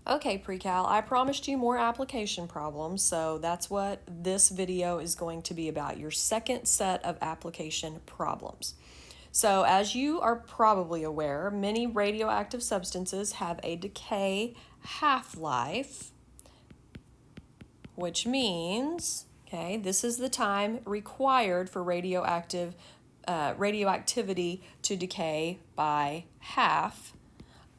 Okay, pre-cal, I promised you more application problems, so that's what this video is going to be about, your second set of application problems. So as you are probably aware, many radioactive substances have a decay half-life, which means, okay, this is the time required for radioactivity to decay by half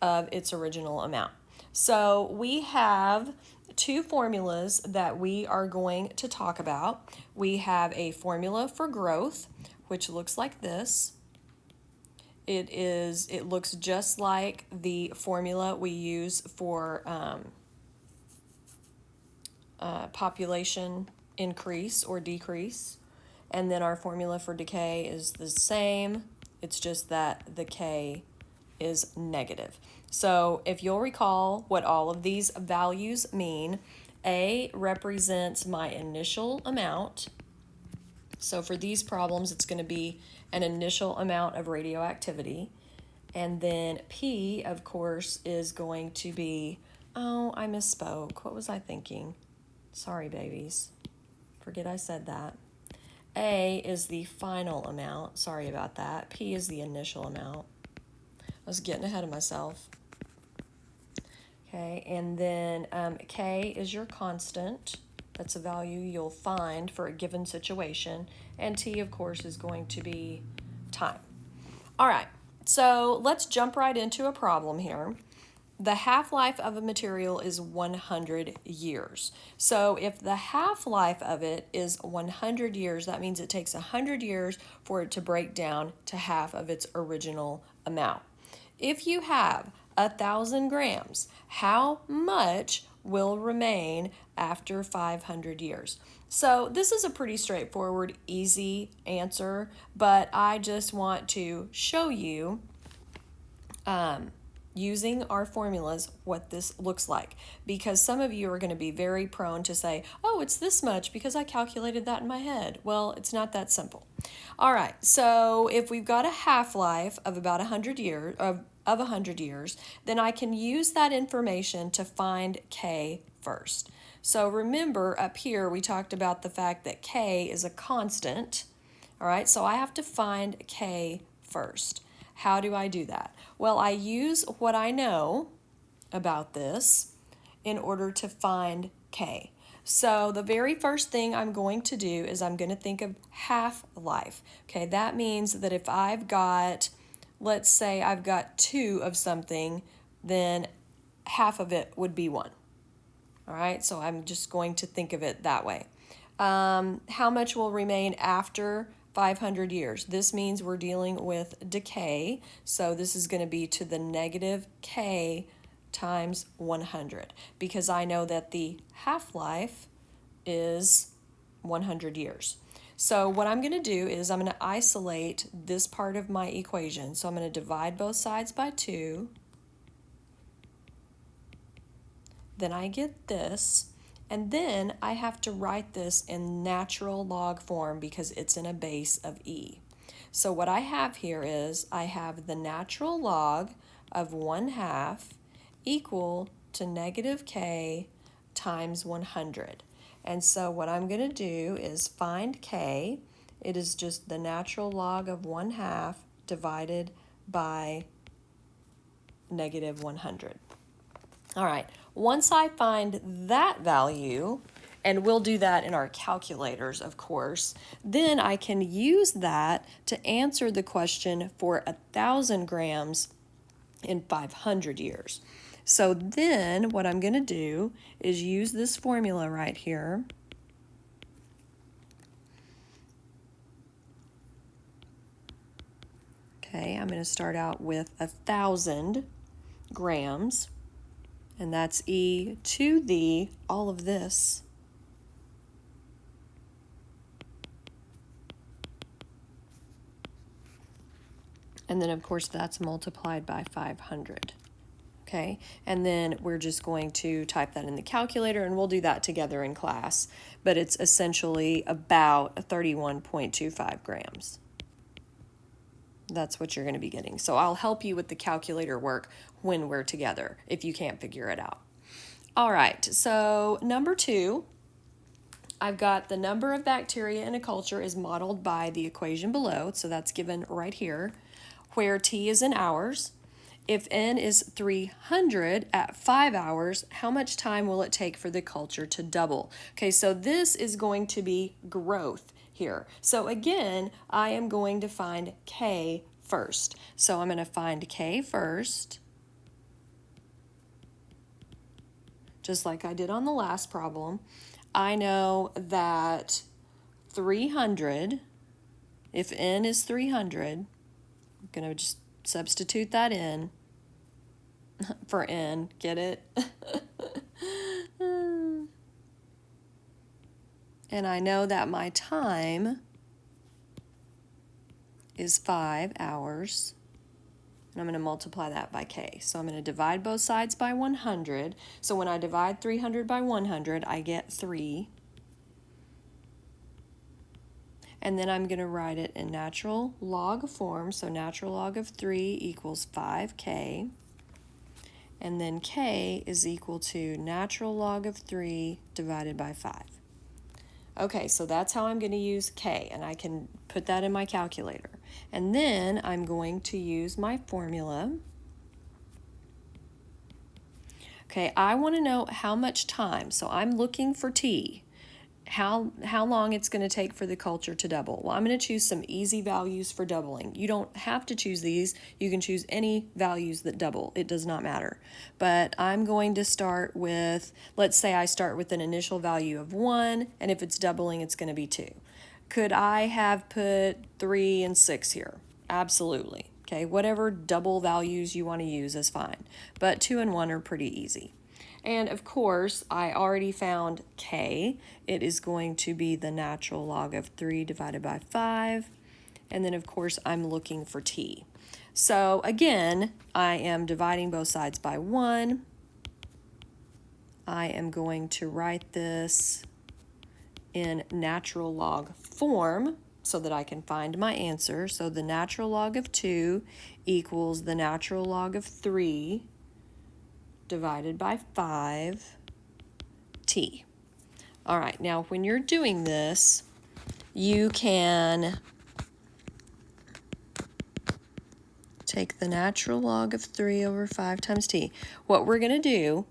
of its original amount. So we have two formulas that we are going to talk about. We have a formula for growth, which looks like this. It looks just like the formula we use for population increase or decrease. And then our formula for decay is the same. It's just that the K is negative. So if you'll recall what all of these values mean, A represents my initial amount. So for these problems, it's going to be an initial amount of radioactivity. And then P, of course, is going to be, oh, I misspoke. What was I thinking? Sorry, babies. Forget I said that. A is the final amount. Sorry about that. P is the initial amount. I was getting ahead of myself. Okay, and then K is your constant. That's a value you'll find for a given situation. And T, of course, is going to be time. All right, so let's jump right into a problem here. The half-life of a material is 100 years. So if the half-life of it is 100 years, that means it takes 100 years for it to break down to half of its original amount. If you have 1,000 grams, how much will remain after 500 years? So this is a pretty straightforward, easy answer, but I just want to show you using our formulas what this looks like, because some of you are going to be very prone to say, oh, it's this much because I calculated that in my head. Well, it's not that simple. All right, so if we've got a half-life of about 100 years, of 100 years, then I can use that information to find K first. So remember up here we talked about the fact that K is a constant. All right, so I have to find K first. How do I do that? Well, I use what I know about this in order to find K. So the very first thing I'm going to do is I'm going to think of half-life. Okay, that means that if I've got, let's say I've got 2 of something, then half of it would be 1. All right, so I'm just going to think of it that way. How much will remain after 500 years? This means we're dealing with decay, so this is going to be to the negative K times 100, because I know that the half-life is 100 years. So what I'm going to do is I'm going to isolate this part of my equation. So I'm going to divide both sides by 2. Then I get this. And then I have to write this in natural log form because it's in a base of E. So what I have here is I have the natural log of 1/2 equal to negative K times 100. And so what I'm going to do is find K. It is just the natural log of 1/2 divided by negative 100. All right, once I find that value, and we'll do that in our calculators, of course, then I can use that to answer the question for 1,000 grams in 500 years. So then what I'm going to do is use this formula right here. Okay, I'm going to start out with 1,000 grams. And that's E to the, all of this, and then of course that's multiplied by 500. Okay, and then we're just going to type that in the calculator, and we'll do that together in class, but it's essentially about 31.25 grams. That's what you're going to be getting. So I'll help you with the calculator work when we're together if you can't figure it out. All right, so number 2, I've got the number of bacteria in a culture is modeled by the equation below, so that's given right here, where T is in hours. If N is 300 at 5 hours, how much time will it take for the culture to double? Okay, so this is going to be growth here. So again, I am going to find K first. So I'm going to find K first, just like I did on the last problem. I know that 300, if N is 300, I'm going to just substitute that in for N, get it? And I know that my time is 5 hours. And I'm going to multiply that by K. So I'm going to divide both sides by 100. So when I divide 300 by 100, I get 3. And then I'm going to write it in natural log form. So natural log of 3 equals 5K. And then K is equal to natural log of 3 divided by 5. Okay, so that's how I'm going to use K, and I can put that in my calculator. And then I'm going to use my formula. Okay, I want to know how much time, so I'm looking for T. How long it's going to take for the culture to double. Well, I'm going to choose some easy values for doubling. You don't have to choose these. You can choose any values that double. It does not matter. But I'm going to start with, let's say I start with an initial value of 1, and if it's doubling, it's going to be 2. Could I have put 3 and 6 here? Absolutely. Okay, whatever double values you want to use is fine. But 2 and 1 are pretty easy. And of course, I already found K. It is going to be the natural log of 3 divided by 5. And then, of course, I'm looking for T. So again, I am dividing both sides by 1. I am going to write this in natural log form so that I can find my answer. So the natural log of 2 equals the natural log of 3 divided by 5t. All right, now when you're doing this, you can take the natural log of 3 over 5 times t. What we're going to do,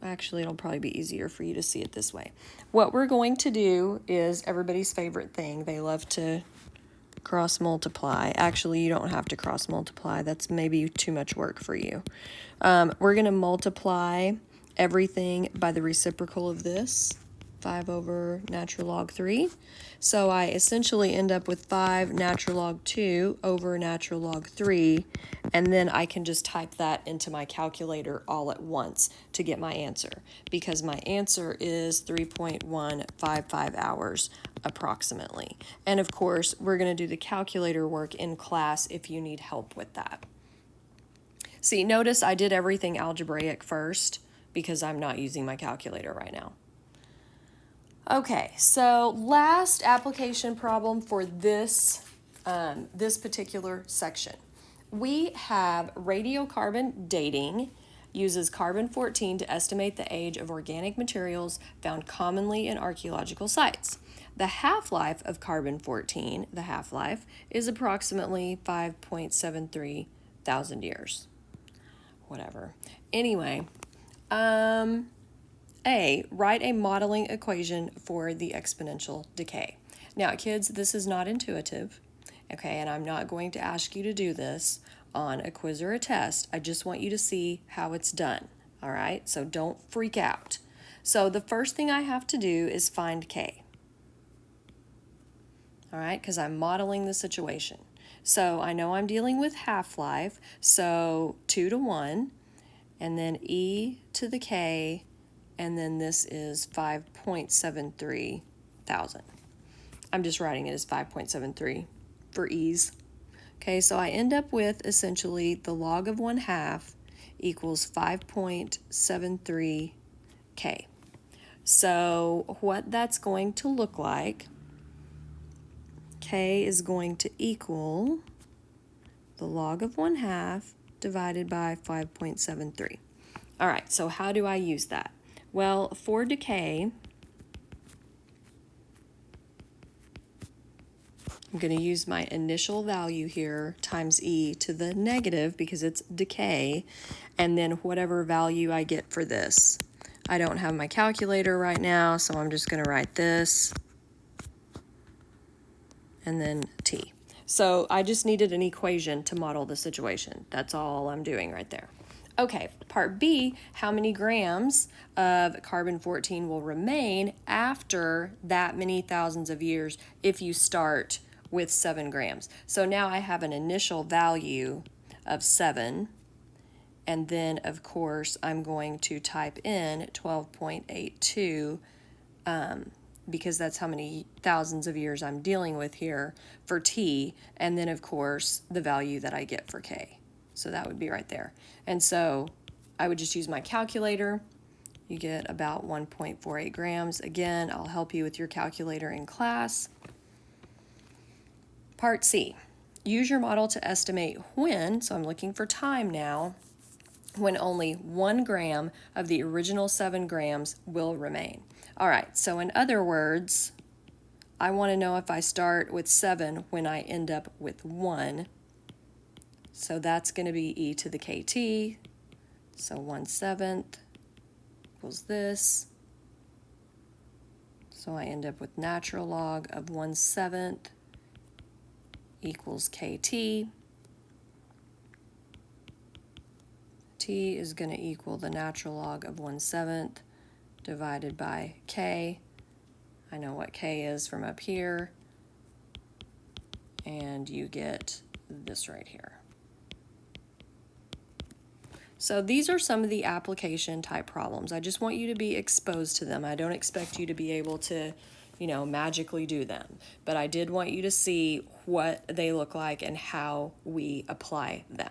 actually it'll probably be easier for you to see it this way. What we're going to do is everybody's favorite thing. They love to cross multiply. Actually, you don't have to cross multiply. That's maybe too much work for you. We're going to multiply everything by the reciprocal of this, 5 over natural log 3. So I essentially end up with 5 natural log 2 over natural log 3, and then I can just type that into my calculator all at once to get my answer, because my answer is 3.155 hours approximately. And of course, we're going to do the calculator work in class if you need help with that. See, notice I did everything algebraic first because I'm not using my calculator right now. Okay, so last application problem for this, this particular section. We have radiocarbon dating uses carbon-14 to estimate the age of organic materials found commonly in archaeological sites. The half-life of carbon-14, the half-life, is approximately 5.73 thousand years. Whatever. Anyway, A, write a modeling equation for the exponential decay. Now, kids, this is not intuitive, okay, and I'm not going to ask you to do this on a quiz or a test. I just want you to see how it's done, all right? So don't freak out. So the first thing I have to do is find K, all right, because I'm modeling the situation. So I know I'm dealing with half-life, so 2 to 1, and then e to the k, and then this is 5.73 thousand. I'm just writing it as 5.73 for ease. Okay, so I end up with essentially the log of 1/2 equals 5.73 k. So what that's going to look like, k is going to equal the log of 1/2 divided by 5.73. All right, so how do I use that? Well, for decay, I'm going to use my initial value here times e to the negative because it's decay, and then whatever value I get for this. I don't have my calculator right now, so I'm just going to write this and then t. So I just needed an equation to model the situation. That's all I'm doing right there. Okay, part B, how many grams of carbon-14 will remain after that many thousands of years if you start with 7 grams. So now I have an initial value of 7, and then of course I'm going to type in 12.82 because that's how many thousands of years I'm dealing with here for T, and then of course the value that I get for K. So that would be right there. And so I would just use my calculator. You get about 1.48 grams. Again, I'll help you with your calculator in class. Part C, use your model to estimate when, so I'm looking for time now, when only 1 gram of the original 7 grams will remain. All right, so in other words, I want to know if I start with 7 when I end up with 1. So that's going to be e to the kt. So 1/7 equals this. So I end up with natural log of 1/7 equals kt. T is going to equal the natural log of 1/7 divided by k. I know what k is from up here. And you get this right here. So these are some of the application type problems. I just want you to be exposed to them. I don't expect you to be able to, magically do them. But I did want you to see what they look like and how we apply them.